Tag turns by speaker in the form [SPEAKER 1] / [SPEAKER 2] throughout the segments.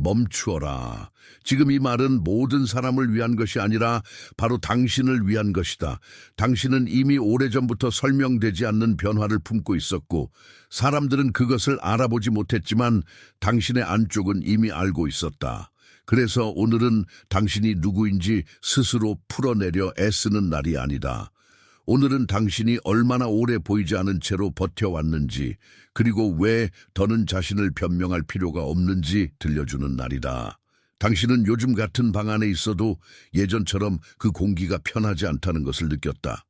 [SPEAKER 1] 멈추어라. 지금 이 말은 모든 사람을 위한 것이 아니라 바로 당신을 위한 것이다. 당신은 이미 오래전부터 설명되지 않는 변화를 품고 있었고 사람들은 그것을 알아보지 못했지만 당신의 안쪽은 이미 알고 있었다. 그래서 오늘은 당신이 누구인지 스스로 풀어내려 애쓰는 날이 아니다. 오늘은 당신이 얼마나 오래 보이지 않은 채로 버텨왔는지, 그리고 왜 더는 자신을 변명할 필요가 없는지 들려주는 날이다. 당신은 요즘 같은 방 안에 있어도 예전처럼 그 공기가 편하지 않다는 것을 느꼈다.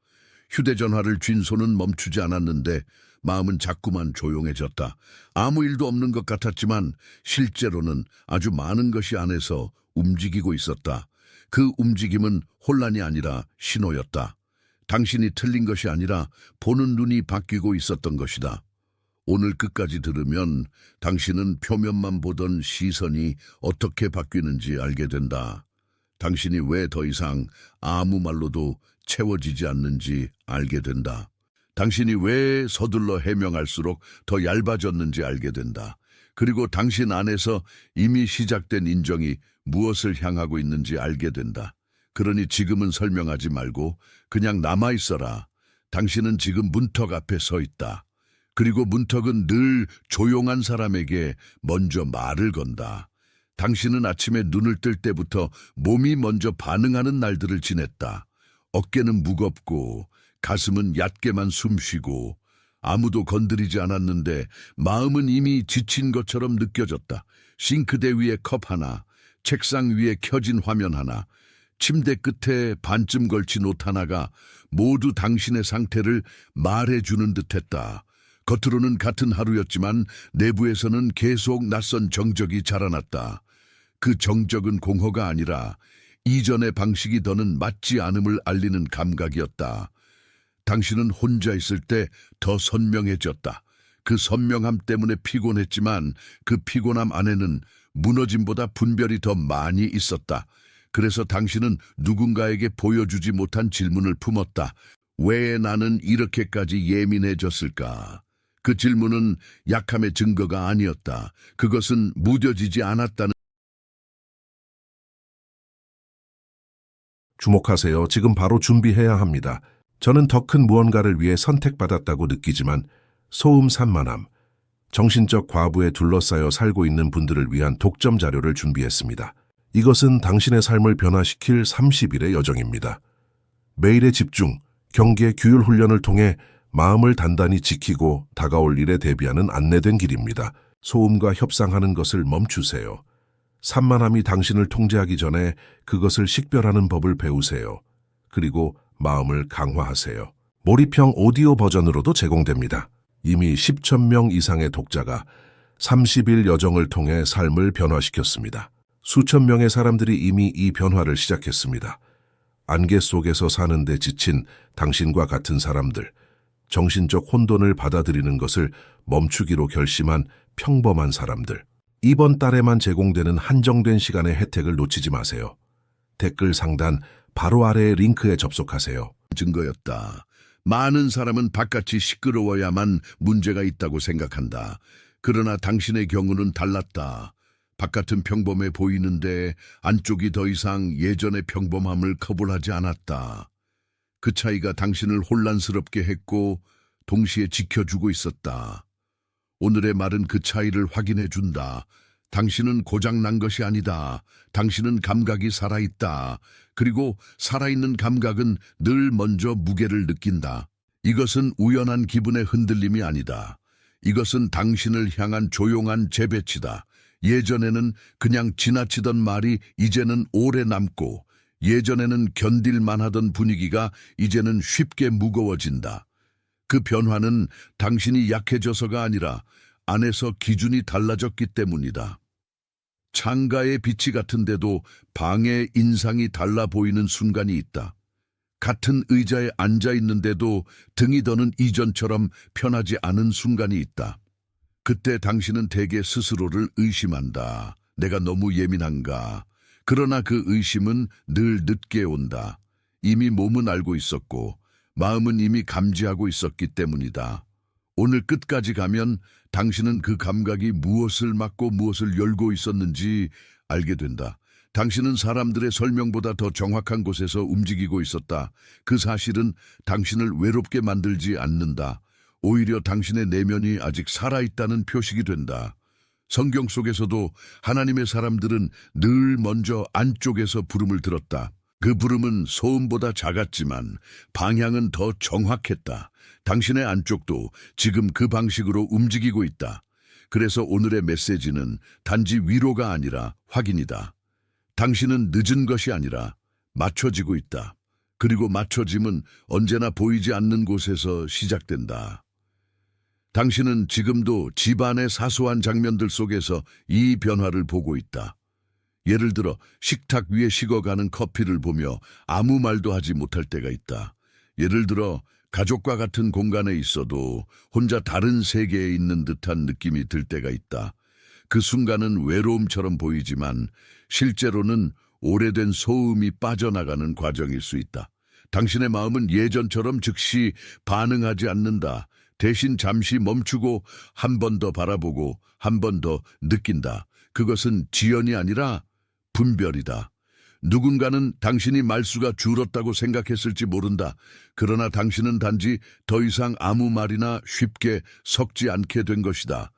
[SPEAKER 1] 휴대전화를 쥔 손은 멈추지 않았는데 마음은 자꾸만 조용해졌다. 아무 일도 없는 것 같았지만 실제로는 아주 많은 것이 안에서 움직이고 있었다. 그 움직임은 혼란이 아니라 신호였다. 당신이 틀린 것이 아니라 보는 눈이 바뀌고 있었던 것이다. 오늘 끝까지 들으면 당신은 표면만 보던 시선이 어떻게 바뀌는지 알게 된다. 당신이 왜 더 이상 아무 말로도 채워지지 않는지 알게 된다. 당신이 왜 서둘러 해명할수록 더 얇아졌는지 알게 된다. 그리고 당신 안에서 이미 시작된 인정이 무엇을 향하고 있는지 알게 된다. 그러니 지금은 설명하지 말고 그냥 남아있어라. 당신은 지금 문턱 앞에 서 있다. 그리고 문턱은 늘 조용한 사람에게 먼저 말을 건다. 당신은 아침에 눈을 뜰 때부터 몸이 먼저 반응하는 날들을 지냈다. 어깨는 무겁고 가슴은 얕게만 숨쉬고 아무도 건드리지 않았는데 마음은 이미 지친 것처럼 느껴졌다. 싱크대 위에 컵 하나, 책상 위에 켜진 화면 하나, 침대 끝에 반쯤 걸친 옷 하나가 모두 당신의 상태를 말해주는 듯했다. 겉으로는 같은 하루였지만 내부에서는 계속 낯선 정적이 자라났다. 그 정적은 공허가 아니라 이전의 방식이 더는 맞지 않음을 알리는 감각이었다. 당신은 혼자 있을 때 더 선명해졌다. 그 선명함 때문에 피곤했지만 그 피곤함 안에는 무너짐보다 분별이 더 많이 있었다. 그래서 당신은 누군가에게 보여주지 못한 질문을 품었다. 왜 나는 이렇게까지 예민해졌을까? 그 질문은 약함의 증거가 아니었다. 그것은 무뎌지지 않았다는.
[SPEAKER 2] 주목하세요. 지금 바로 준비해야 합니다. 저는 더 큰 무언가를 위해 선택받았다고 느끼지만 소음 산만함, 정신적 과부에 둘러싸여 살고 있는 분들을 위한 독점 자료를 준비했습니다. 이것은 당신의 삶을 변화시킬 30일의 여정입니다. 매일의 집중, 경계, 규율 훈련을 통해 마음을 단단히 지키고 다가올 일에 대비하는 안내된 길입니다. 소음과 협상하는 것을 멈추세요. 산만함이 당신을 통제하기 전에 그것을 식별하는 법을 배우세요. 그리고 마음을 강화하세요. 몰입형 오디오 버전으로도 제공됩니다. 이미 10,000명 이상의 독자가 30일 여정을 통해 삶을 변화시켰습니다. 수천 명의 사람들이 이미 이 변화를 시작했습니다. 안개 속에서 사는데 지친 당신과 같은 사람들, 정신적 혼돈을 받아들이는 것을 멈추기로 결심한 평범한 사람들. 이번 달에만 제공되는 한정된 시간의 혜택을 놓치지 마세요. 댓글 상단 바로 아래의 링크에 접속하세요.
[SPEAKER 1] 증거였다. 많은 사람은 바깥이 시끄러워야만 문제가 있다고 생각한다. 그러나 당신의 경우는 달랐다. 바깥은 평범해 보이는데 안쪽이 더 이상 예전의 평범함을 거부하지 않았다. 그 차이가 당신을 혼란스럽게 했고 동시에 지켜주고 있었다. 오늘의 말은 그 차이를 확인해 준다. 당신은 고장난 것이 아니다. 당신은 감각이 살아있다. 그리고 살아있는 감각은 늘 먼저 무게를 느낀다. 이것은 우연한 기분의 흔들림이 아니다. 이것은 당신을 향한 조용한 재배치다. 예전에는 그냥 지나치던 말이 이제는 오래 남고, 예전에는 견딜만 하던 분위기가 이제는 쉽게 무거워진다. 그 변화는 당신이 약해져서가 아니라 안에서 기준이 달라졌기 때문이다. 창가의 빛이 같은데도 방의 인상이 달라 보이는 순간이 있다. 같은 의자에 앉아 있는데도 등이 더는 이전처럼 편하지 않은 순간이 있다. 그때 당신은 대개 스스로를 의심한다. 내가 너무 예민한가? 그러나 그 의심은 늘 늦게 온다. 이미 몸은 알고 있었고 마음은 이미 감지하고 있었기 때문이다. 오늘 끝까지 가면 당신은 그 감각이 무엇을 막고 무엇을 열고 있었는지 알게 된다. 당신은 사람들의 설명보다 더 정확한 곳에서 움직이고 있었다. 그 사실은 당신을 외롭게 만들지 않는다. 오히려 당신의 내면이 아직 살아있다는 표식이 된다. 성경 속에서도 하나님의 사람들은 늘 먼저 안쪽에서 부름을 들었다. 그 부름은 소음보다 작았지만 방향은 더 정확했다. 당신의 안쪽도 지금 그 방식으로 움직이고 있다. 그래서 오늘의 메시지는 단지 위로가 아니라 확인이다. 당신은 늦은 것이 아니라 맞춰지고 있다. 그리고 맞춰짐은 언제나 보이지 않는 곳에서 시작된다. 당신은 지금도 집안의 사소한 장면들 속에서 이 변화를 보고 있다. 예를 들어 식탁 위에 식어가는 커피를 보며 아무 말도 하지 못할 때가 있다. 예를 들어 가족과 같은 공간에 있어도 혼자 다른 세계에 있는 듯한 느낌이 들 때가 있다. 그 순간은 외로움처럼 보이지만 실제로는 오래된 소음이 빠져나가는 과정일 수 있다. 당신의 마음은 예전처럼 즉시 반응하지 않는다. 대신 잠시 멈추고 한 번 더 바라보고 한 번 더 느낀다. 그것은 지연이 아니라 분별이다. 누군가는 당신이 말수가 줄었다고 생각했을지 모른다. 그러나 당신은 단지 더 이상 아무 말이나 쉽게 섞지 않게 된 것이다.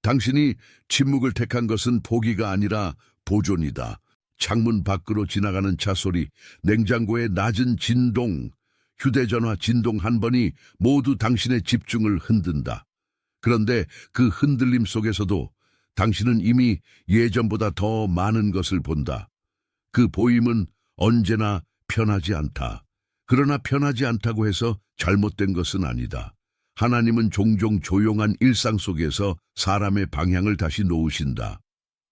[SPEAKER 1] 당신이 침묵을 택한 것은 포기가 아니라 보존이다. 창문 밖으로 지나가는 차 소리, 냉장고의 낮은 진동, 휴대전화 진동 한 번이 모두 당신의 집중을 흔든다. 그런데 그 흔들림 속에서도 당신은 이미 예전보다 더 많은 것을 본다. 그 보임은 언제나 편하지 않다. 그러나 편하지 않다고 해서 잘못된 것은 아니다. 하나님은 종종 조용한 일상 속에서 사람의 방향을 다시 놓으신다.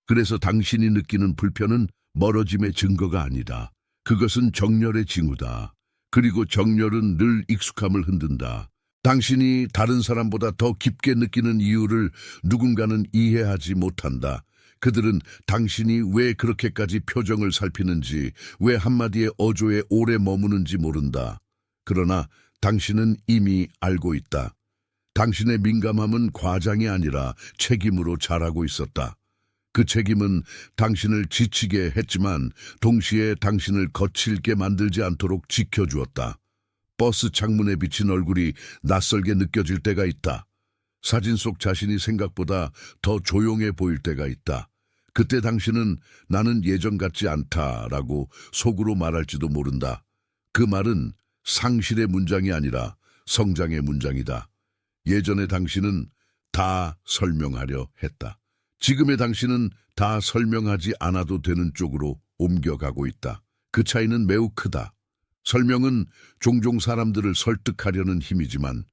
[SPEAKER 1] 그래서 당신이 느끼는 불편은 멀어짐의 증거가 아니다. 그것은 정열의 징후다. 그리고 정열은 늘 익숙함을 흔든다. 당신이 다른 사람보다 더 깊게 느끼는 이유를 누군가는 이해하지 못한다. 그들은 당신이 왜 그렇게까지 표정을 살피는지, 왜 한마디의 어조에 오래 머무는지 모른다. 그러나 당신은 이미 알고 있다. 당신의 민감함은 과장이 아니라 책임으로 자라고 있었다. 그 책임은 당신을 지치게 했지만 동시에 당신을 거칠게 만들지 않도록 지켜주었다. 버스 창문에 비친 얼굴이 낯설게 느껴질 때가 있다. 사진 속 자신이 생각보다 더 조용해 보일 때가 있다. 그때 당신은 나는 예전 같지 않다라고 속으로 말할지도 모른다. 그 말은 상실의 문장이 아니라 성장의 문장이다. 예전의 당신은 다 설명하려 했다. 지금의 당신은 다 설명하지 않아도 되는 쪽으로 옮겨가고 있다. 그 차이는 매우 크다. 설명은 종종 사람들을 설득하려는 힘이지만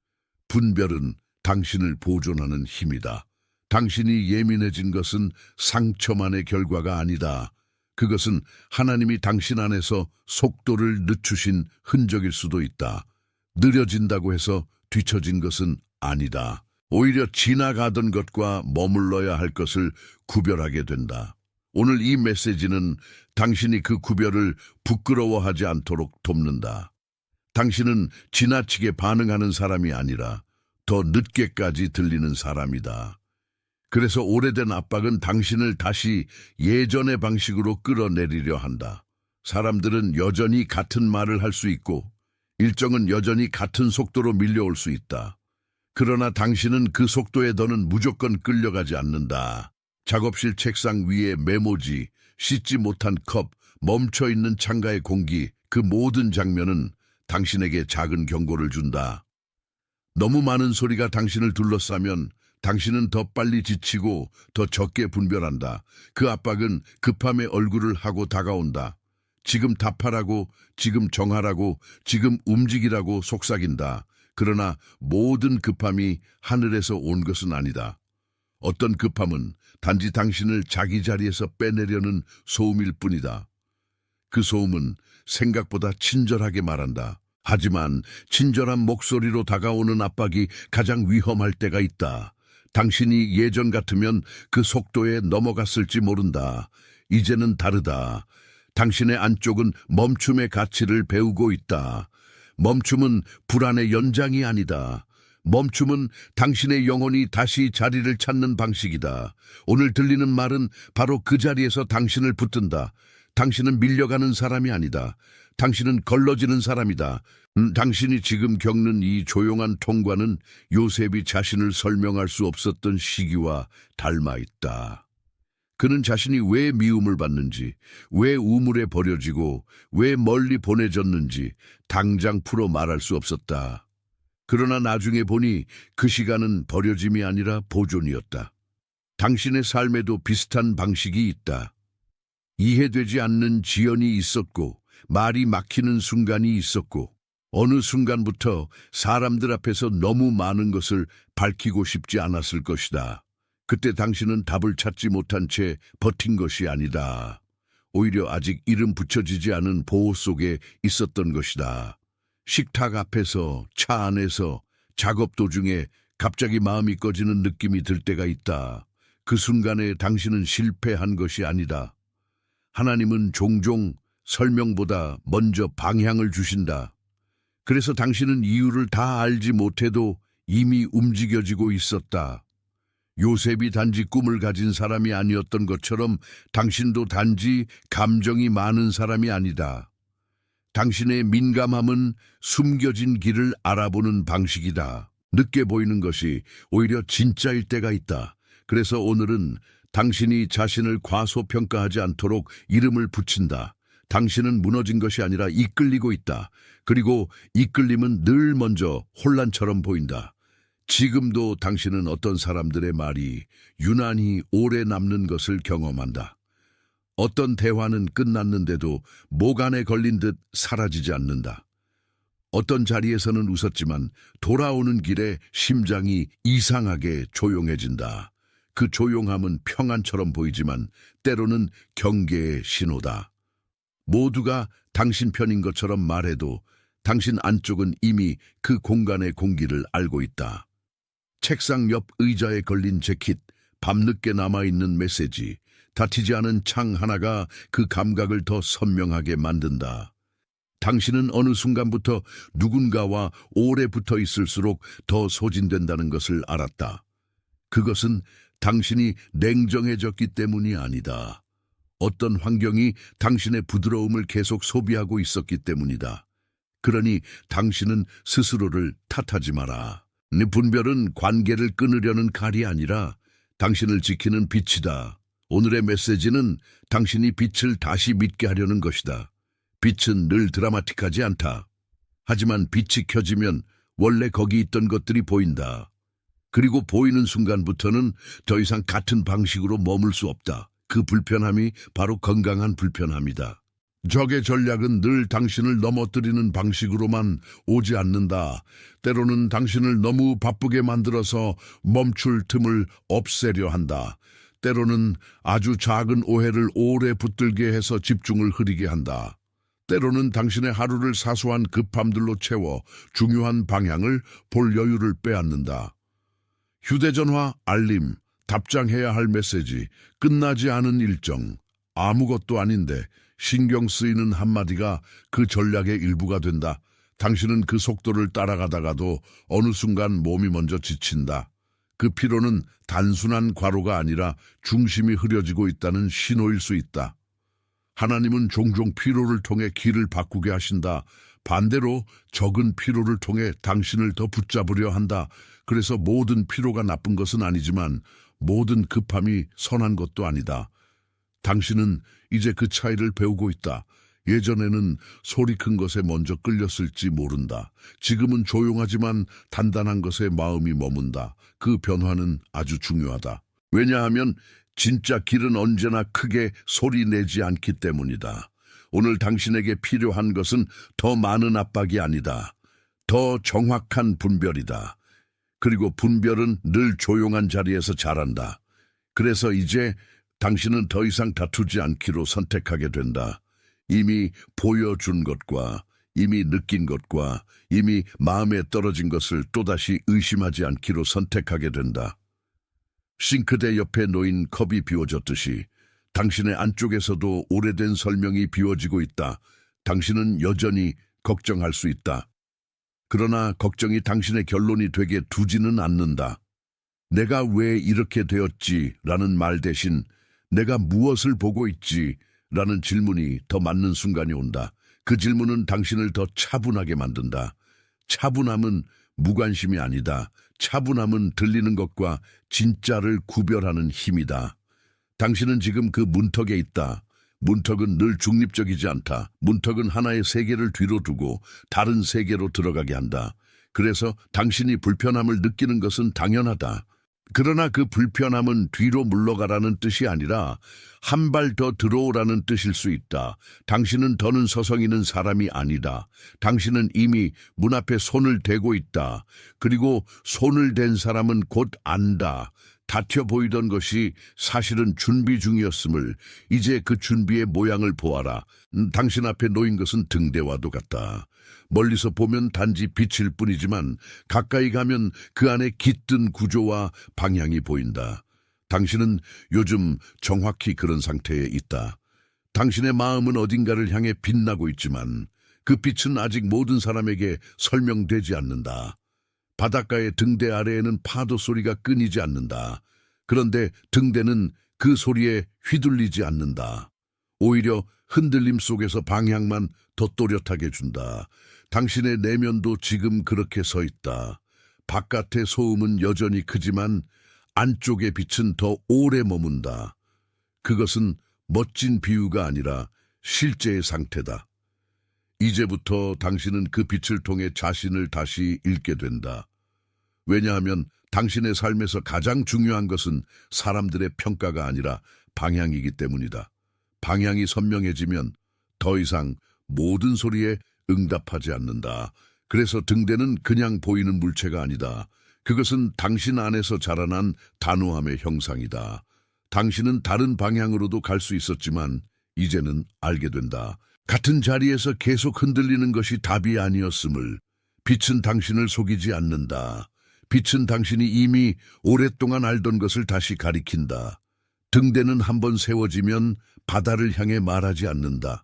[SPEAKER 1] 분별은 당신을 보존하는 힘이다. 당신이 예민해진 것은 상처만의 결과가 아니다. 그것은 하나님이 당신 안에서 속도를 늦추신 흔적일 수도 있다. 느려진다고 해서 뒤처진 것은 아니다. 오히려 지나가던 것과 머물러야 할 것을 구별하게 된다. 오늘 이 메시지는 당신이 그 구별을 부끄러워하지 않도록 돕는다. 당신은 지나치게 반응하는 사람이 아니라 더 늦게까지 들리는 사람이다. 그래서 오래된 압박은 당신을 다시 예전의 방식으로 끌어내리려 한다. 사람들은 여전히 같은 말을 할 수 있고 일정은 여전히 같은 속도로 밀려올 수 있다. 그러나 당신은 그 속도에 더는 무조건 끌려가지 않는다. 작업실 책상 위에 메모지, 씻지 못한 컵, 멈춰있는 창가의 공기, 그 모든 장면은 당신에게 작은 경고를 준다. 너무 많은 소리가 당신을 둘러싸면 당신은 더 빨리 지치고 더 적게 분별한다. 그 압박은 급함에 얼굴을 하고 다가온다. 지금 답하라고, 지금 정하라고, 지금 움직이라고 속삭인다. 그러나 모든 급함이 하늘에서 온 것은 아니다. 어떤 급함은 단지 당신을 자기 자리에서 빼내려는 소음일 뿐이다. 그 소음은 생각보다 친절하게 말한다. 하지만 친절한 목소리로 다가오는 압박이 가장 위험할 때가 있다. 당신이 예전 같으면 그 속도에 넘어갔을지 모른다. 이제는 다르다. 당신의 안쪽은 멈춤의 가치를 배우고 있다. 멈춤은 불안의 연장이 아니다. 멈춤은 당신의 영혼이 다시 자리를 찾는 방식이다. 오늘 들리는 말은 바로 그 자리에서 당신을 붙든다. 당신은 밀려가는 사람이 아니다. 당신은 걸러지는 사람이다. 당신이 지금 겪는 이 조용한 통과는 요셉이 자신을 설명할 수 없었던 시기와 닮아 있다. 그는 자신이 왜 미움을 받는지, 왜 우물에 버려지고, 왜 멀리 보내졌는지 당장 풀어 말할 수 없었다. 그러나 나중에 보니 그 시간은 버려짐이 아니라 보존이었다. 당신의 삶에도 비슷한 방식이 있다. 이해되지 않는 지연이 있었고, 말이 막히는 순간이 있었고, 어느 순간부터 사람들 앞에서 너무 많은 것을 밝히고 싶지 않았을 것이다. 그때 당신은 답을 찾지 못한 채 버틴 것이 아니다. 오히려 아직 이름 붙여지지 않은 보호 속에 있었던 것이다. 식탁 앞에서, 차 안에서, 작업 도중에 갑자기 마음이 꺼지는 느낌이 들 때가 있다. 그 순간에 당신은 실패한 것이 아니다. 하나님은 종종 설명보다 먼저 방향을 주신다. 그래서 당신은 이유를 다 알지 못해도 이미 움직여지고 있었다. 요셉이 단지 꿈을 가진 사람이 아니었던 것처럼 당신도 단지 감정이 많은 사람이 아니다. 당신의 민감함은 숨겨진 길을 알아보는 방식이다. 늦게 보이는 것이 오히려 진짜일 때가 있다. 그래서 오늘은 당신이 자신을 과소평가하지 않도록 이름을 붙인다. 당신은 무너진 것이 아니라 이끌리고 있다. 그리고 이끌림은 늘 먼저 혼란처럼 보인다. 지금도 당신은 어떤 사람들의 말이 유난히 오래 남는 것을 경험한다. 어떤 대화는 끝났는데도 목 안에 걸린 듯 사라지지 않는다. 어떤 자리에서는 웃었지만 돌아오는 길에 심장이 이상하게 조용해진다. 그 조용함은 평안처럼 보이지만 때로는 경계의 신호다. 모두가 당신 편인 것처럼 말해도 당신 안쪽은 이미 그 공간의 공기를 알고 있다. 책상 옆 의자에 걸린 재킷, 밤늦게 남아있는 메시지, 다치지 않은 창 하나가 그 감각을 더 선명하게 만든다. 당신은 어느 순간부터 누군가와 오래 붙어 있을수록 더 소진된다는 것을 알았다. 그것은 당신이 냉정해졌기 때문이 아니다. 어떤 환경이 당신의 부드러움을 계속 소비하고 있었기 때문이다. 그러니 당신은 스스로를 탓하지 마라. 네 분별은 관계를 끊으려는 칼이 아니라 당신을 지키는 빛이다. 오늘의 메시지는 당신이 빛을 다시 믿게 하려는 것이다. 빛은 늘 드라마틱하지 않다. 하지만 빛이 켜지면 원래 거기 있던 것들이 보인다. 그리고 보이는 순간부터는 더 이상 같은 방식으로 머물 수 없다. 그 불편함이 바로 건강한 불편함이다. 적의 전략은 늘 당신을 넘어뜨리는 방식으로만 오지 않는다. 때로는 당신을 너무 바쁘게 만들어서 멈출 틈을 없애려 한다. 때로는 아주 작은 오해를 오래 붙들게 해서 집중을 흐리게 한다. 때로는 당신의 하루를 사소한 급함들로 채워 중요한 방향을 볼 여유를 빼앗는다. 휴대전화 알림, 답장해야 할 메시지, 끝나지 않은 일정, 아무것도 아닌데 신경 쓰이는 한마디가 그 전략의 일부가 된다. 당신은 그 속도를 따라가다가도 어느 순간 몸이 먼저 지친다. 그 피로는 단순한 과로가 아니라 중심이 흐려지고 있다는 신호일 수 있다. 하나님은 종종 피로를 통해 길을 바꾸게 하신다. 반대로 적은 피로를 통해 당신을 더 붙잡으려 한다. 그래서 모든 피로가 나쁜 것은 아니지만 모든 급함이 선한 것도 아니다. 당신은 이제 그 차이를 배우고 있다. 예전에는 소리 큰 것에 먼저 끌렸을지 모른다. 지금은 조용하지만 단단한 것에 마음이 머문다. 그 변화는 아주 중요하다. 왜냐하면 진짜 길은 언제나 크게 소리 내지 않기 때문이다. 오늘 당신에게 필요한 것은 더 많은 압박이 아니다. 더 정확한 분별이다. 그리고 분별은 늘 조용한 자리에서 자란다. 그래서 이제 당신은 더 이상 다투지 않기로 선택하게 된다. 이미 보여준 것과 이미 느낀 것과 이미 마음에 떨어진 것을 또다시 의심하지 않기로 선택하게 된다. 싱크대 옆에 놓인 컵이 비워졌듯이 당신의 안쪽에서도 오래된 설명이 비워지고 있다. 당신은 여전히 걱정할 수 있다. 그러나 걱정이 당신의 결론이 되게 두지는 않는다. 내가 왜 이렇게 되었지라는 말 대신 내가 무엇을 보고 있지라는 질문이 더 맞는 순간이 온다. 그 질문은 당신을 더 차분하게 만든다. 차분함은 무관심이 아니다. 차분함은 들리는 것과 진짜를 구별하는 힘이다. 당신은 지금 그 문턱에 있다. 문턱은 늘 중립적이지 않다. 문턱은 하나의 세계를 뒤로 두고 다른 세계로 들어가게 한다. 그래서 당신이 불편함을 느끼는 것은 당연하다. 그러나 그 불편함은 뒤로 물러가라는 뜻이 아니라 한 발 더 들어오라는 뜻일 수 있다. 당신은 더는 서성이는 사람이 아니다. 당신은 이미 문 앞에 손을 대고 있다. 그리고 손을 댄 사람은 곧 안다. 다투어 보이던 것이 사실은 준비 중이었음을, 이제 그 준비의 모양을 보아라. 당신 앞에 놓인 것은 등대와도 같다. 멀리서 보면 단지 빛일 뿐이지만 가까이 가면 그 안에 깃든 구조와 방향이 보인다. 당신은 요즘 정확히 그런 상태에 있다. 당신의 마음은 어딘가를 향해 빛나고 있지만 그 빛은 아직 모든 사람에게 설명되지 않는다. 바닷가의 등대 아래에는 파도 소리가 끊이지 않는다. 그런데 등대는 그 소리에 휘둘리지 않는다. 오히려 흔들림 속에서 방향만 더 또렷하게 준다. 당신의 내면도 지금 그렇게 서 있다. 바깥의 소음은 여전히 크지만 안쪽의 빛은 더 오래 머문다. 그것은 멋진 비유가 아니라 실제의 상태다. 이제부터 당신은 그 빛을 통해 자신을 다시 읽게 된다. 왜냐하면 당신의 삶에서 가장 중요한 것은 사람들의 평가가 아니라 방향이기 때문이다. 방향이 선명해지면 더 이상 모든 소리에 응답하지 않는다. 그래서 등대는 그냥 보이는 물체가 아니다. 그것은 당신 안에서 자라난 단호함의 형상이다. 당신은 다른 방향으로도 갈 수 있었지만 이제는 알게 된다. 같은 자리에서 계속 흔들리는 것이 답이 아니었음을. 빛은 당신을 속이지 않는다. 빛은 당신이 이미 오랫동안 알던 것을 다시 가리킨다. 등대는 한번 세워지면 바다를 향해 말하지 않는다.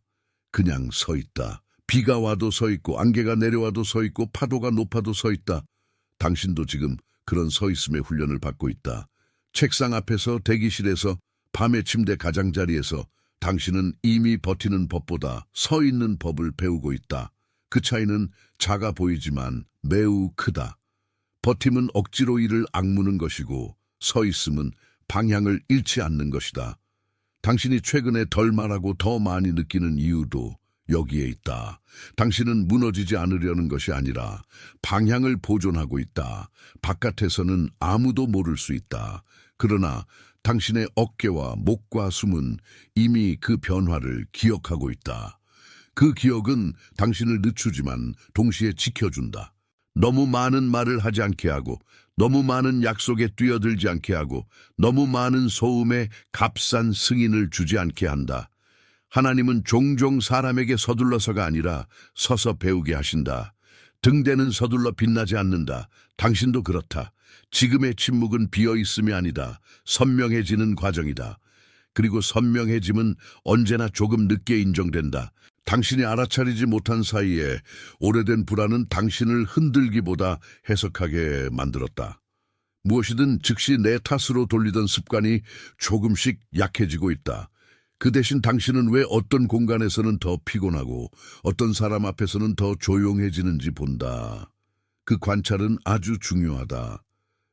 [SPEAKER 1] 그냥 서 있다. 비가 와도 서 있고 안개가 내려와도 서 있고 파도가 높아도 서 있다. 당신도 지금 그런 서 있음의 훈련을 받고 있다. 책상 앞에서, 대기실에서, 밤의 침대 가장자리에서 당신은 이미 버티는 법보다 서 있는 법을 배우고 있다. 그 차이는 작아 보이지만 매우 크다. 버팀은 억지로 이를 악무는 것이고 서 있음은 방향을 잃지 않는 것이다. 당신이 최근에 덜 말하고 더 많이 느끼는 이유도 여기에 있다. 당신은 무너지지 않으려는 것이 아니라 방향을 보존하고 있다. 바깥에서는 아무도 모를 수 있다. 그러나 당신의 어깨와 목과 숨은 이미 그 변화를 기억하고 있다. 그 기억은 당신을 늦추지만 동시에 지켜준다. 너무 많은 말을 하지 않게 하고, 너무 많은 약속에 뛰어들지 않게 하고, 너무 많은 소음에 값싼 승인을 주지 않게 한다. 하나님은 종종 사람에게 서둘러서가 아니라 서서 배우게 하신다. 등대는 서둘러 빛나지 않는다. 당신도 그렇다. 지금의 침묵은 비어있음이 아니다. 선명해지는 과정이다. 그리고 선명해짐은 언제나 조금 늦게 인정된다. 당신이 알아차리지 못한 사이에 오래된 불안은 당신을 흔들기보다 해석하게 만들었다. 무엇이든 즉시 내 탓으로 돌리던 습관이 조금씩 약해지고 있다. 그 대신 당신은 왜 어떤 공간에서는 더 피곤하고 어떤 사람 앞에서는 더 조용해지는지 본다. 그 관찰은 아주 중요하다.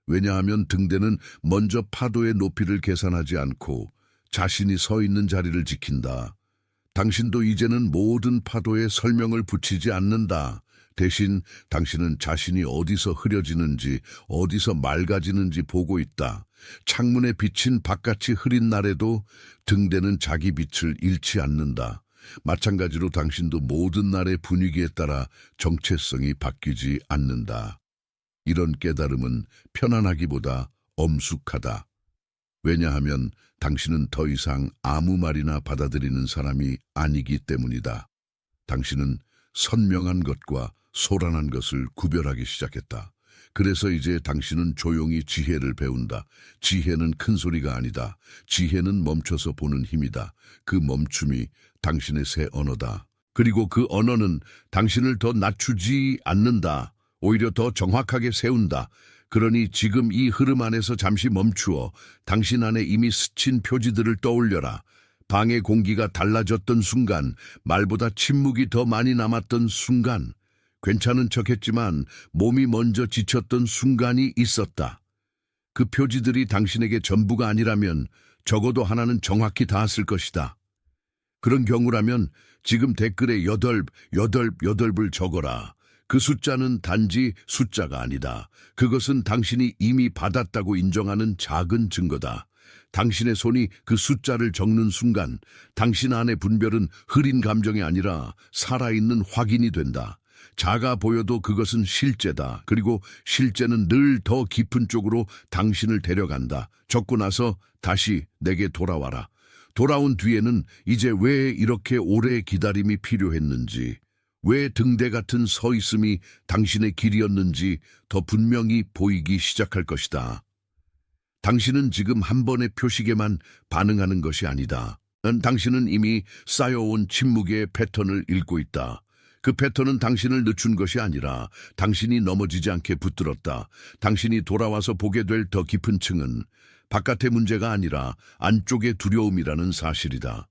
[SPEAKER 1] 왜냐하면 등대는 먼저 파도의 높이를 계산하지 않고 자신이 서 있는 자리를 지킨다. 당신도 이제는 모든 파도에 설명을 붙이지 않는다. 대신 당신은 자신이 어디서 흐려지는지, 어디서 맑아지는지 보고 있다. 창문에 비친 바깥이 흐린 날에도 등대는 자기 빛을 잃지 않는다. 마찬가지로 당신도 모든 날의 분위기에 따라 정체성이 바뀌지 않는다. 이런 깨달음은 편안하기보다 엄숙하다. 왜냐하면 당신은 더 이상 아무 말이나 받아들이는 사람이 아니기 때문이다. 당신은 선명한 것과 소란한 것을 구별하기 시작했다. 그래서 이제 당신은 조용히 지혜를 배운다. 지혜는 큰 소리가 아니다. 지혜는 멈춰서 보는 힘이다. 그 멈춤이 당신의 새 언어다. 그리고 그 언어는 당신을 더 낮추지 않는다. 오히려 더 정확하게 세운다. 그러니 지금 이 흐름 안에서 잠시 멈추어 당신 안에 이미 스친 표지들을 떠올려라. 방의 공기가 달라졌던 순간, 말보다 침묵이 더 많이 남았던 순간, 괜찮은 척했지만 몸이 먼저 지쳤던 순간이 있었다. 그 표지들이 당신에게 전부가 아니라면 적어도 하나는 정확히 닿았을 것이다. 그런 경우라면 지금 댓글에 여덟을 적어라. 그 숫자는 단지 숫자가 아니다. 그것은 당신이 이미 받았다고 인정하는 작은 증거다. 당신의 손이 그 숫자를 적는 순간 당신 안의 분별은 흐린 감정이 아니라 살아있는 확인이 된다. 작아 보여도 그것은 실제다. 그리고 실제는 늘 더 깊은 쪽으로 당신을 데려간다. 적고 나서 다시 내게 돌아와라. 돌아온 뒤에는 이제 왜 이렇게 오래 기다림이 필요했는지, 왜 등대 같은 서 있음이 당신의 길이었는지 더 분명히 보이기 시작할 것이다. 당신은 지금 한 번의 표식에만 반응하는 것이 아니다. 당신은 이미 쌓여온 침묵의 패턴을 읽고 있다. 그 패턴은 당신을 늦춘 것이 아니라 당신이 넘어지지 않게 붙들었다. 당신이 돌아와서 보게 될 더 깊은 층은 바깥의 문제가 아니라 안쪽의 두려움이라는 사실이다.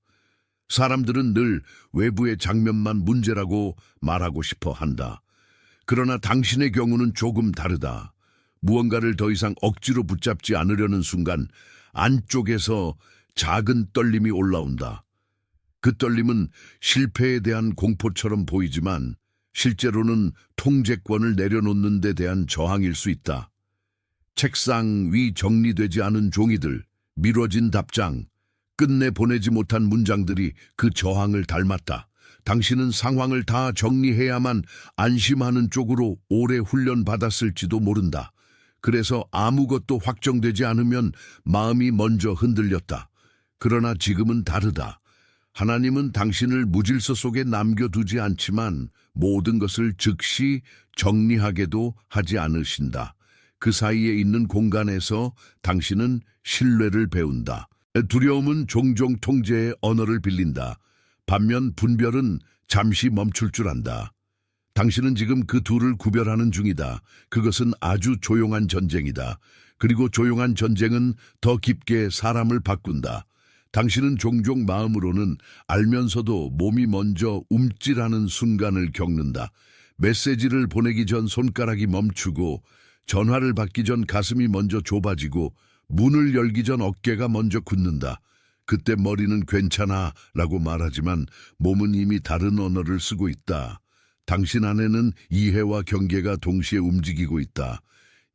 [SPEAKER 1] 사람들은 늘 외부의 장면만 문제라고 말하고 싶어 한다. 그러나 당신의 경우는 조금 다르다. 무언가를 더 이상 억지로 붙잡지 않으려는 순간 안쪽에서 작은 떨림이 올라온다. 그 떨림은 실패에 대한 공포처럼 보이지만 실제로는 통제권을 내려놓는 데 대한 저항일 수 있다. 책상 위 정리되지 않은 종이들, 미뤄진 답장, 끝내 보내지 못한 문장들이 그 저항을 닮았다. 당신은 상황을 다 정리해야만 안심하는 쪽으로 오래 훈련받았을지도 모른다. 그래서 아무것도 확정되지 않으면 마음이 먼저 흔들렸다. 그러나 지금은 다르다. 하나님은 당신을 무질서 속에 남겨두지 않지만 모든 것을 즉시 정리하게도 하지 않으신다. 그 사이에 있는 공간에서 당신은 신뢰를 배운다. 두려움은 종종 통제의 언어를 빌린다. 반면 분별은 잠시 멈출 줄 안다. 당신은 지금 그 둘을 구별하는 중이다. 그것은 아주 조용한 전쟁이다. 그리고 조용한 전쟁은 더 깊게 사람을 바꾼다. 당신은 종종 마음으로는 알면서도 몸이 먼저 움찔하는 순간을 겪는다. 메시지를 보내기 전 손가락이 멈추고 전화를 받기 전 가슴이 먼저 좁아지고 문을 열기 전 어깨가 먼저 굳는다. 그때 머리는 괜찮아 라고 말하지만 몸은 이미 다른 언어를 쓰고 있다. 당신 안에는 이해와 경계가 동시에 움직이고 있다.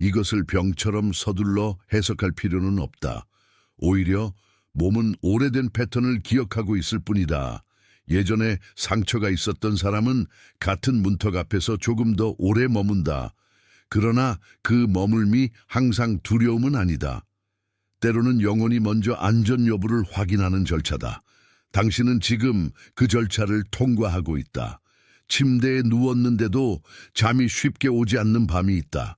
[SPEAKER 1] 이것을 병처럼 서둘러 해석할 필요는 없다. 오히려 몸은 오래된 패턴을 기억하고 있을 뿐이다. 예전에 상처가 있었던 사람은 같은 문턱 앞에서 조금 더 오래 머문다. 그러나 그 머물미 항상 두려움은 아니다. 때로는 영혼이 먼저 안전 여부를 확인하는 절차다. 당신은 지금 그 절차를 통과하고 있다. 침대에 누웠는데도 잠이 쉽게 오지 않는 밤이 있다.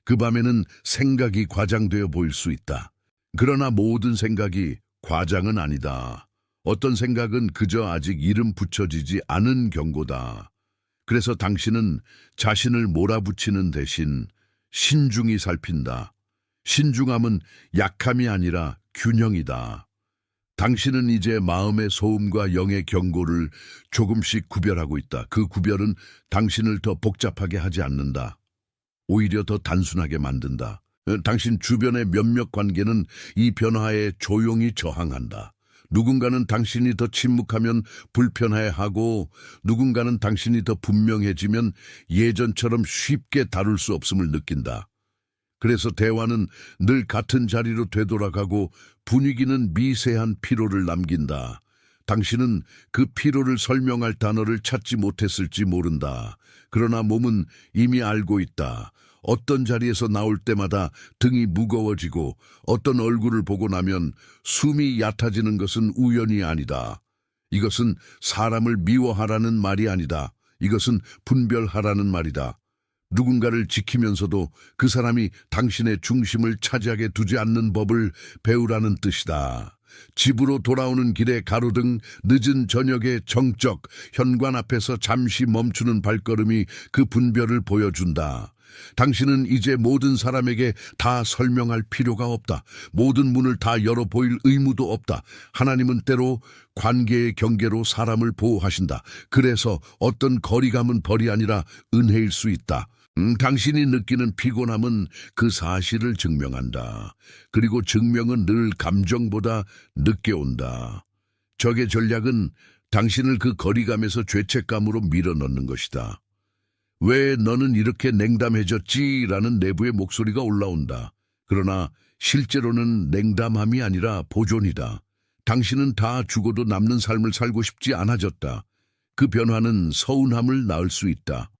[SPEAKER 1] 그 밤에는 생각이 과장되어 보일 수 있다. 그러나 모든 생각이 과장은 아니다. 어떤 생각은 그저 아직 이름 붙여지지 않은 경고다. 그래서 당신은 자신을 몰아붙이는 대신 신중히 살핀다. 신중함은 약함이 아니라 균형이다. 당신은 이제 마음의 소음과 영의 경고를 조금씩 구별하고 있다. 그 구별은 당신을 더 복잡하게 하지 않는다. 오히려 더 단순하게 만든다. 당신 주변의 몇몇 관계는 이 변화에 조용히 저항한다. 누군가는 당신이 더 침묵하면 불편해하고 누군가는 당신이 더 분명해지면 예전처럼 쉽게 다룰 수 없음을 느낀다. 그래서 대화는 늘 같은 자리로 되돌아가고 분위기는 미세한 피로를 남긴다. 당신은 그 피로를 설명할 단어를 찾지 못했을지 모른다. 그러나 몸은 이미 알고 있다. 어떤 자리에서 나올 때마다 등이 무거워지고 어떤 얼굴을 보고 나면 숨이 얕아지는 것은 우연이 아니다. 이것은 사람을 미워하라는 말이 아니다. 이것은 분별하라는 말이다. 누군가를 지키면서도 그 사람이 당신의 중심을 차지하게 두지 않는 법을 배우라는 뜻이다. 집으로 돌아오는 길에 가로등, 늦은 저녁의 정적, 현관 앞에서 잠시 멈추는 발걸음이 그 분별을 보여준다. 당신은 이제 모든 사람에게 다 설명할 필요가 없다. 모든 문을 다 열어 보일 의무도 없다. 하나님은 때로 관계의 경계로 사람을 보호하신다. 그래서 어떤 거리감은 벌이 아니라 은혜일 수 있다. 당신이 느끼는 피곤함은 그 사실을 증명한다. 그리고 증명은 늘 감정보다 늦게 온다. 적의 전략은 당신을 그 거리감에서 죄책감으로 밀어넣는 것이다. 왜 너는 이렇게 냉담해졌지? 라는 내부의 목소리가 올라온다. 그러나 실제로는 냉담함이 아니라 보존이다. 당신은 다 죽어도 남는 삶을 살고 싶지 않아졌다. 그 변화는 서운함을 낳을 수 있다.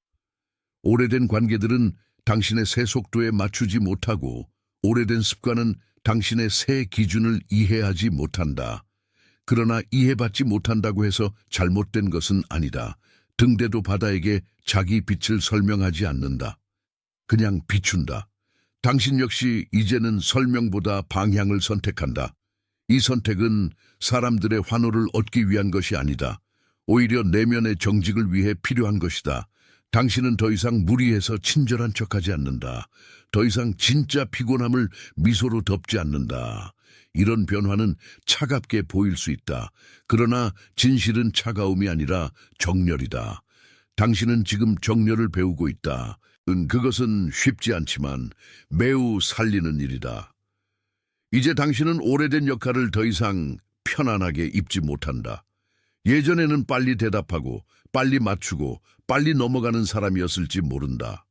[SPEAKER 1] 오래된 관계들은 당신의 새 속도에 맞추지 못하고 오래된 습관은 당신의 새 기준을 이해하지 못한다. 그러나 이해받지 못한다고 해서 잘못된 것은 아니다. 등대도 바다에게 자기 빛을 설명하지 않는다. 그냥 비춘다. 당신 역시 이제는 설명보다 방향을 선택한다. 이 선택은 사람들의 환호를 얻기 위한 것이 아니다. 오히려 내면의 정직을 위해 필요한 것이다. 당신은 더 이상 무리해서 친절한 척하지 않는다. 더 이상 진짜 피곤함을 미소로 덮지 않는다. 이런 변화는 차갑게 보일 수 있다. 그러나 진실은 차가움이 아니라 정열이다. 당신은 지금 정열을 배우고 있다. 그것은 쉽지 않지만 매우 살리는 일이다. 이제 당신은 오래된 역할을 더 이상 편안하게 입지 못한다. 예전에는 빨리 대답하고 빨리 맞추고 빨리 넘어가는 사람이었을지 모른다.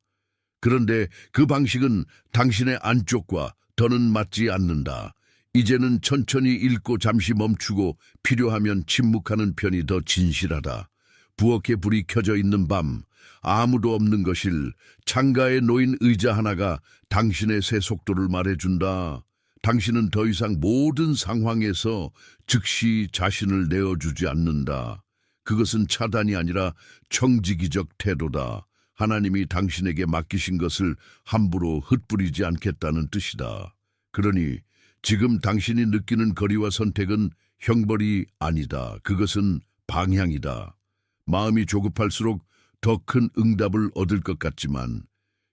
[SPEAKER 1] 그런데 그 방식은 당신의 안쪽과 더는 맞지 않는다. 이제는 천천히 읽고 잠시 멈추고 필요하면 침묵하는 편이 더 진실하다. 부엌에 불이 켜져 있는 밤, 아무도 없는 거실, 창가에 놓인 의자 하나가 당신의 새 속도를 말해준다. 당신은 더 이상 모든 상황에서 즉시 자신을 내어주지 않는다. 그것은 차단이 아니라 청지기적 태도다. 하나님이 당신에게 맡기신 것을 함부로 흩뿌리지 않겠다는 뜻이다. 그러니 지금 당신이 느끼는 거리와 선택은 형벌이 아니다. 그것은 방향이다. 마음이 조급할수록 더 큰 응답을 얻을 것 같지만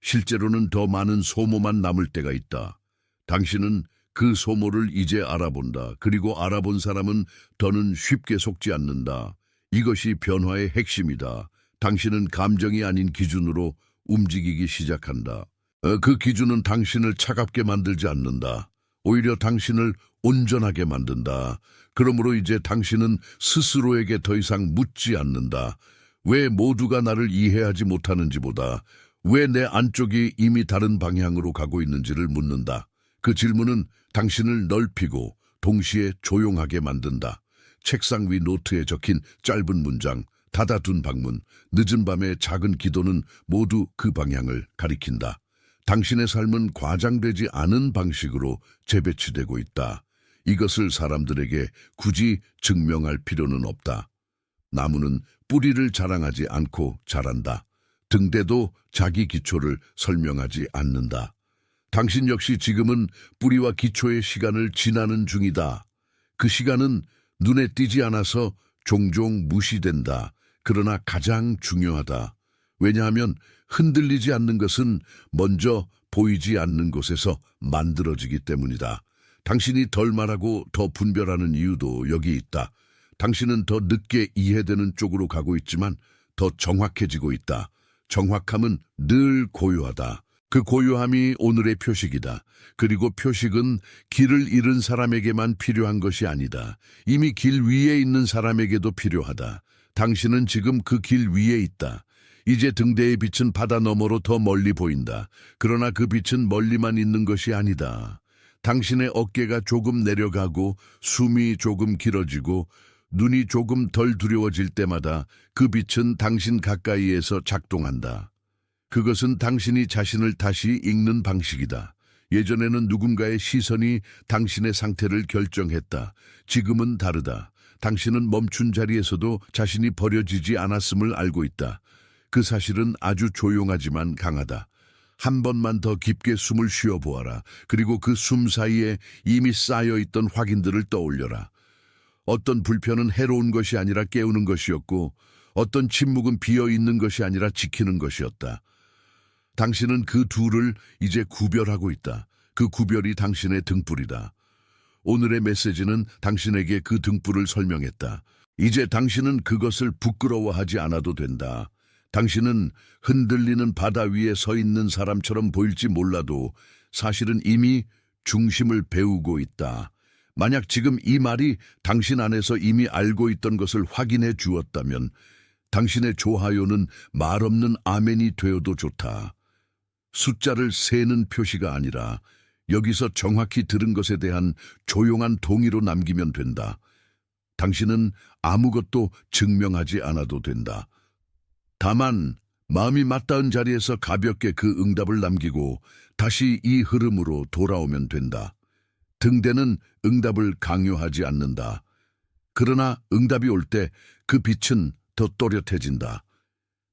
[SPEAKER 1] 실제로는 더 많은 소모만 남을 때가 있다. 당신은 그 소모를 이제 알아본다. 그리고 알아본 사람은 더는 쉽게 속지 않는다. 이것이 변화의 핵심이다. 당신은 감정이 아닌 기준으로 움직이기 시작한다. 그 기준은 당신을 차갑게 만들지 않는다. 오히려 당신을 온전하게 만든다. 그러므로 이제 당신은 스스로에게 더 이상 묻지 않는다. 왜 모두가 나를 이해하지 못하는지보다 왜 내 안쪽이 이미 다른 방향으로 가고 있는지를 묻는다. 그 질문은 당신을 넓히고 동시에 조용하게 만든다. 책상 위 노트에 적힌 짧은 문장, 닫아둔 방문, 늦은 밤의 작은 기도는 모두 그 방향을 가리킨다. 당신의 삶은 과장되지 않은 방식으로 재배치되고 있다. 이것을 사람들에게 굳이 증명할 필요는 없다. 나무는 뿌리를 자랑하지 않고 자란다. 등대도 자기 기초를 설명하지 않는다. 당신 역시 지금은 뿌리와 기초의 시간을 지나는 중이다. 그 시간은 눈에 띄지 않아서 종종 무시된다. 그러나 가장 중요하다. 왜냐하면 흔들리지 않는 것은 먼저 보이지 않는 곳에서 만들어지기 때문이다. 당신이 덜 말하고 더 분별하는 이유도 여기 있다. 당신은 더 늦게 이해되는 쪽으로 가고 있지만 더 정확해지고 있다. 정확함은 늘 고요하다. 그 고요함이 오늘의 표식이다. 그리고 표식은 길을 잃은 사람에게만 필요한 것이 아니다. 이미 길 위에 있는 사람에게도 필요하다. 당신은 지금 그 길 위에 있다. 이제 등대의 빛은 바다 너머로 더 멀리 보인다. 그러나 그 빛은 멀리만 있는 것이 아니다. 당신의 어깨가 조금 내려가고 숨이 조금 길어지고 눈이 조금 덜 두려워질 때마다 그 빛은 당신 가까이에서 작동한다. 그것은 당신이 자신을 다시 읽는 방식이다. 예전에는 누군가의 시선이 당신의 상태를 결정했다. 지금은 다르다. 당신은 멈춘 자리에서도 자신이 버려지지 않았음을 알고 있다. 그 사실은 아주 조용하지만 강하다. 한 번만 더 깊게 숨을 쉬어보아라. 그리고 그 숨 사이에 이미 쌓여있던 확인들을 떠올려라. 어떤 불편은 해로운 것이 아니라 깨우는 것이었고 어떤 침묵은 비어있는 것이 아니라 지키는 것이었다. 당신은 그 둘을 이제 구별하고 있다. 그 구별이 당신의 등불이다. 오늘의 메시지는 당신에게 그 등불을 설명했다. 이제 당신은 그것을 부끄러워하지 않아도 된다. 당신은 흔들리는 바다 위에 서 있는 사람처럼 보일지 몰라도 사실은 이미 중심을 배우고 있다. 만약 지금 이 말이 당신 안에서 이미 알고 있던 것을 확인해 주었다면 당신의 좋아요는 말없는 아멘이 되어도 좋다. 숫자를 세는 표시가 아니라 여기서 정확히 들은 것에 대한 조용한 동의로 남기면 된다. 당신은 아무것도 증명하지 않아도 된다. 다만 마음이 맞닿은 자리에서 가볍게 그 응답을 남기고 다시 이 흐름으로 돌아오면 된다. 등대는 응답을 강요하지 않는다. 그러나 응답이 올 때 그 빛은 더 또렷해진다.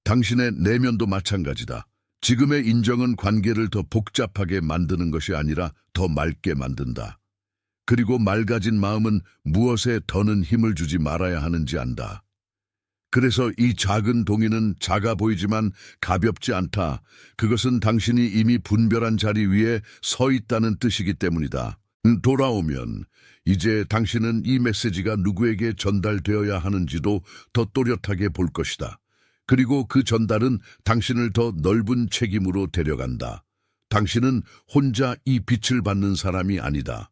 [SPEAKER 1] 당신의 내면도 마찬가지다. 지금의 인정은 관계를 더 복잡하게 만드는 것이 아니라 더 맑게 만든다. 그리고 맑아진 마음은 무엇에 더는 힘을 주지 말아야 하는지 안다. 그래서 이 작은 동의는 작아 보이지만 가볍지 않다. 그것은 당신이 이미 분별한 자리 위에 서 있다는 뜻이기 때문이다. 돌아오면 이제 당신은 이 메시지가 누구에게 전달되어야 하는지도 더 또렷하게 볼 것이다. 그리고 그 전달은 당신을 더 넓은 책임으로 데려간다. 당신은 혼자 이 빛을 받는 사람이 아니다.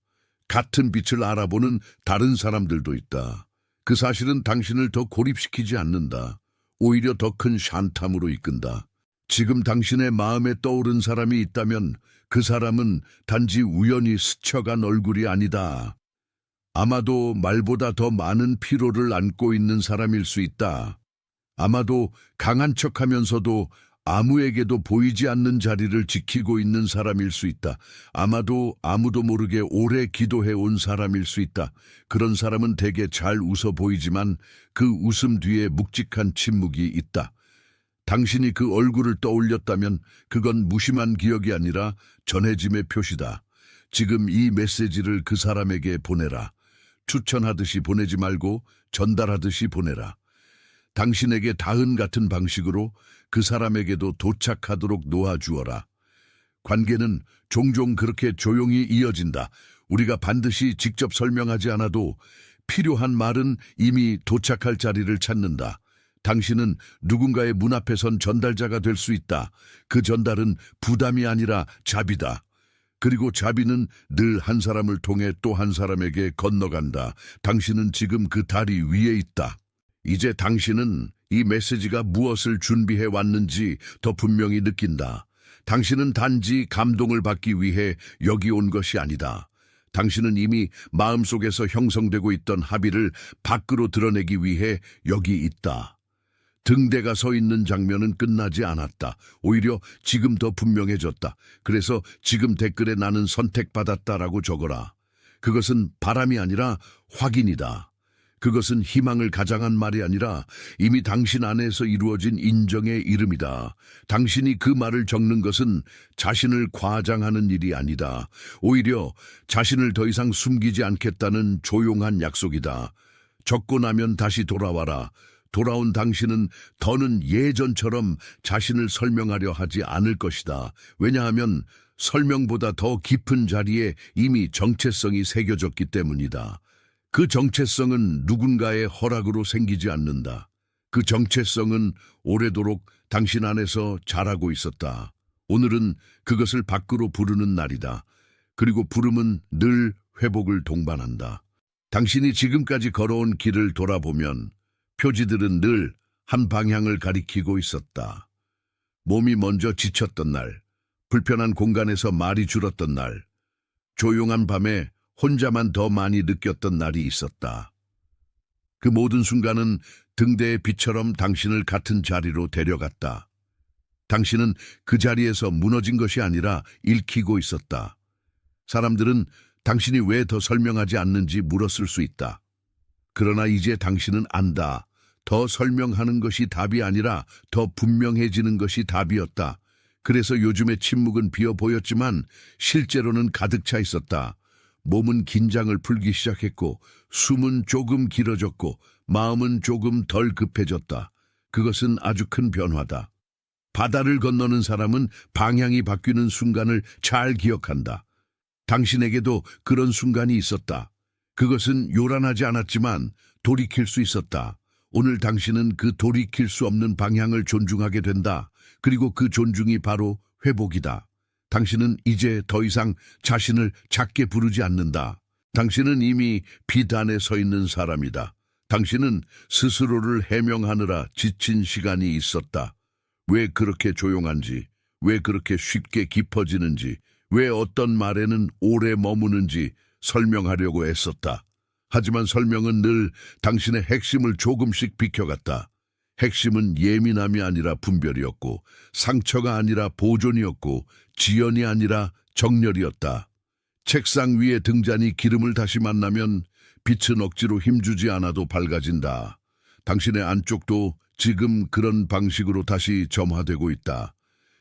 [SPEAKER 1] 같은 빛을 알아보는 다른 사람들도 있다. 그 사실은 당신을 더 고립시키지 않는다. 오히려 더 큰 샨탐으로 이끈다. 지금 당신의 마음에 떠오른 사람이 있다면 그 사람은 단지 우연히 스쳐간 얼굴이 아니다. 아마도 말보다 더 많은 피로를 안고 있는 사람일 수 있다. 아마도 강한 척하면서도 아무에게도 보이지 않는 자리를 지키고 있는 사람일 수 있다. 아마도 아무도 모르게 오래 기도해 온 사람일 수 있다. 그런 사람은 되게 잘 웃어 보이지만 그 웃음 뒤에 묵직한 침묵이 있다. 당신이 그 얼굴을 떠올렸다면 그건 무심한 기억이 아니라 전해짐의 표시다. 지금 이 메시지를 그 사람에게 보내라. 추천하듯이 보내지 말고 전달하듯이 보내라. 당신에게 다은 같은 방식으로 그 사람에게도 도착하도록 놓아주어라. 관계는 종종 그렇게 조용히 이어진다. 우리가 반드시 직접 설명하지 않아도 필요한 말은 이미 도착할 자리를 찾는다. 당신은 누군가의 문 앞에 선 전달자가 될 수 있다. 그 전달은 부담이 아니라 자비다. 그리고 자비는 늘 한 사람을 통해 또 한 사람에게 건너간다. 당신은 지금 그 다리 위에 있다. 이제 당신은 이 메시지가 무엇을 준비해 왔는지 더 분명히 느낀다. 당신은 단지 감동을 받기 위해 여기 온 것이 아니다. 당신은 이미 마음속에서 형성되고 있던 합의를 밖으로 드러내기 위해 여기 있다. 등대가 서 있는 장면은 끝나지 않았다. 오히려 지금 더 분명해졌다. 그래서 지금 댓글에 나는 선택받았다라고 적어라. 그것은 바람이 아니라 확인이다. 그것은 희망을 가장한 말이 아니라 이미 당신 안에서 이루어진 인정의 이름이다. 당신이 그 말을 적는 것은 자신을 과장하는 일이 아니다. 오히려 자신을 더 이상 숨기지 않겠다는 조용한 약속이다. 적고 나면 다시 돌아와라. 돌아온 당신은 더는 예전처럼 자신을 설명하려 하지 않을 것이다. 왜냐하면 설명보다 더 깊은 자리에 이미 정체성이 새겨졌기 때문이다. 그 정체성은 누군가의 허락으로 생기지 않는다. 그 정체성은 오래도록 당신 안에서 자라고 있었다. 오늘은 그것을 밖으로 부르는 날이다. 그리고 부름은 늘 회복을 동반한다. 당신이 지금까지 걸어온 길을 돌아보면 표지들은 늘 한 방향을 가리키고 있었다. 몸이 먼저 지쳤던 날, 불편한 공간에서 말이 줄었던 날, 조용한 밤에 혼자만 더 많이 느꼈던 날이 있었다. 그 모든 순간은 등대의 빛처럼 당신을 같은 자리로 데려갔다. 당신은 그 자리에서 무너진 것이 아니라 읽히고 있었다. 사람들은 당신이 왜 더 설명하지 않는지 물었을 수 있다. 그러나 이제 당신은 안다. 더 설명하는 것이 답이 아니라 더 분명해지는 것이 답이었다. 그래서 요즘의 침묵은 비어 보였지만 실제로는 가득 차 있었다. 몸은 긴장을 풀기 시작했고 숨은 조금 길어졌고 마음은 조금 덜 급해졌다. 그것은 아주 큰 변화다. 바다를 건너는 사람은 방향이 바뀌는 순간을 잘 기억한다. 당신에게도 그런 순간이 있었다. 그것은 요란하지 않았지만 돌이킬 수 있었다. 오늘 당신은 그 돌이킬 수 없는 방향을 존중하게 된다. 그리고 그 존중이 바로 회복이다. 당신은 이제 더 이상 자신을 작게 부르지 않는다. 당신은 이미 비단에 서 있는 사람이다. 당신은 스스로를 해명하느라 지친 시간이 있었다. 왜 그렇게 조용한지, 왜 그렇게 쉽게 깊어지는지, 왜 어떤 말에는 오래 머무는지 설명하려고 애썼다. 하지만 설명은 늘 당신의 핵심을 조금씩 비켜갔다. 핵심은 예민함이 아니라 분별이었고, 상처가 아니라 보존이었고, 지연이 아니라 정렬이었다. 책상 위에 등잔이 기름을 다시 만나면 빛은 억지로 힘주지 않아도 밝아진다. 당신의 안쪽도 지금 그런 방식으로 다시 점화되고 있다.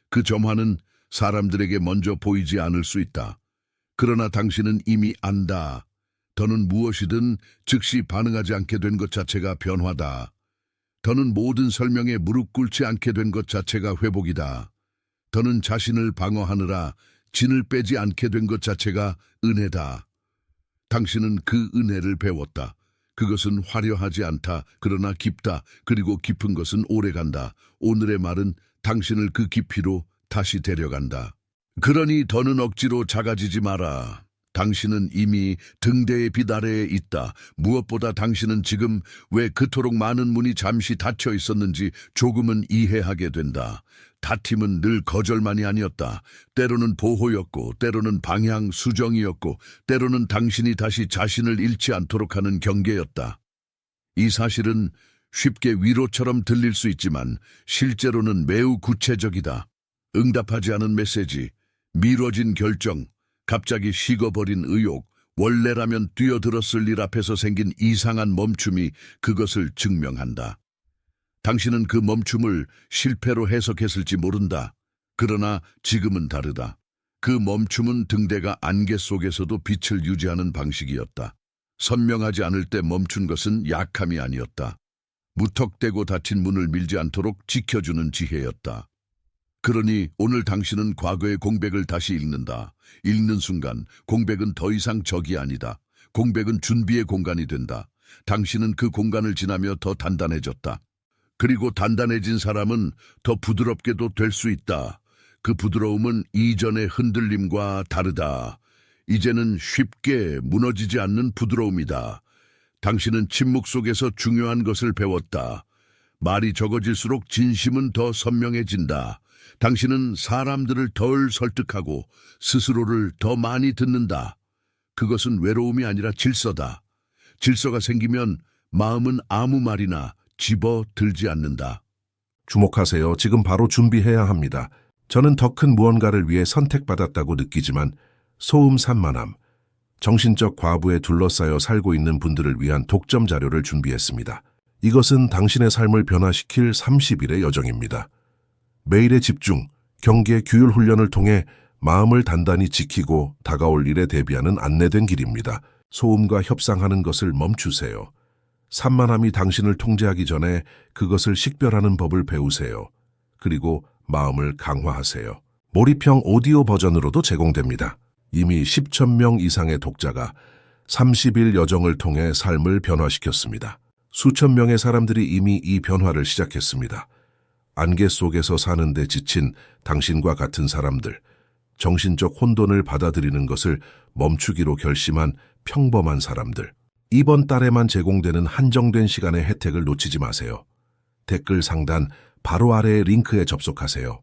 [SPEAKER 1] 그 점화는 사람들에게 먼저 보이지 않을 수 있다. 그러나 당신은 이미 안다. 더는 무엇이든 즉시 반응하지 않게 된 것 자체가 변화다. 더는 모든 설명에 무릎 꿇지 않게 된 것 자체가 회복이다. 더는 자신을 방어하느라 진을 빼지 않게 된 것 자체가 은혜다. 당신은 그 은혜를 배웠다. 그것은 화려하지 않다. 그러나 깊다. 그리고 깊은 것은 오래간다. 오늘의 말은 당신을 그 깊이로 다시 데려간다. 그러니 더는 억지로 작아지지 마라. 당신은 이미 등대의 빛 아래에 있다. 무엇보다 당신은 지금 왜 그토록 많은 문이 잠시 닫혀 있었는지 조금은 이해하게 된다. 다툼은 늘 거절만이 아니었다. 때로는 보호였고, 때로는 방향 수정이었고, 때로는 당신이 다시 자신을 잃지 않도록 하는 경계였다. 이 사실은 쉽게 위로처럼 들릴 수 있지만 실제로는 매우 구체적이다. 응답하지 않은 메시지, 미뤄진 결정, 갑자기 식어버린 의욕, 원래라면 뛰어들었을 일 앞에서 생긴 이상한 멈춤이 그것을 증명한다. 당신은 그 멈춤을 실패로 해석했을지 모른다. 그러나 지금은 다르다. 그 멈춤은 등대가 안개 속에서도 빛을 유지하는 방식이었다. 선명하지 않을 때 멈춘 것은 약함이 아니었다. 무턱대고 닫힌 문을 밀지 않도록 지켜주는 지혜였다. 그러니 오늘 당신은 과거의 공백을 다시 읽는다. 읽는 순간 공백은 더 이상 적이 아니다. 공백은 준비의 공간이 된다. 당신은 그 공간을 지나며 더 단단해졌다. 그리고 단단해진 사람은 더 부드럽게도 될 수 있다. 그 부드러움은 이전의 흔들림과 다르다. 이제는 쉽게 무너지지 않는 부드러움이다. 당신은 침묵 속에서 중요한 것을 배웠다. 말이 적어질수록 진심은 더 선명해진다. 당신은 사람들을 덜 설득하고 스스로를 더 많이 듣는다. 그것은 외로움이 아니라 질서다. 질서가 생기면 마음은 아무 말이나 집어들지 않는다.
[SPEAKER 2] 주목하세요. 지금 바로 준비해야 합니다. 저는 더 큰 무언가를 위해 선택받았다고 느끼지만 소음 산만함, 정신적 과부에 둘러싸여 살고 있는 분들을 위한 독점 자료를 준비했습니다. 이것은 당신의 삶을 변화시킬 30일의 여정입니다. 매일의 집중, 경계, 규율 훈련을 통해 마음을 단단히 지키고 다가올 일에 대비하는 안내된 길입니다. 소음과 협상하는 것을 멈추세요. 산만함이 당신을 통제하기 전에 그것을 식별하는 법을 배우세요. 그리고 마음을 강화하세요. 몰입형 오디오 버전으로도 제공됩니다. 이미 10,000명 이상의 독자가 30일 여정을 통해 삶을 변화시켰습니다. 수천 명의 사람들이 이미 이 변화를 시작했습니다. 안개 속에서 사는데 지친 당신과 같은 사람들, 정신적 혼돈을 받아들이는 것을 멈추기로 결심한 평범한 사람들. 이번 달에만 제공되는 한정된 시간의 혜택을 놓치지 마세요. 댓글 상단 바로 아래의 링크에 접속하세요.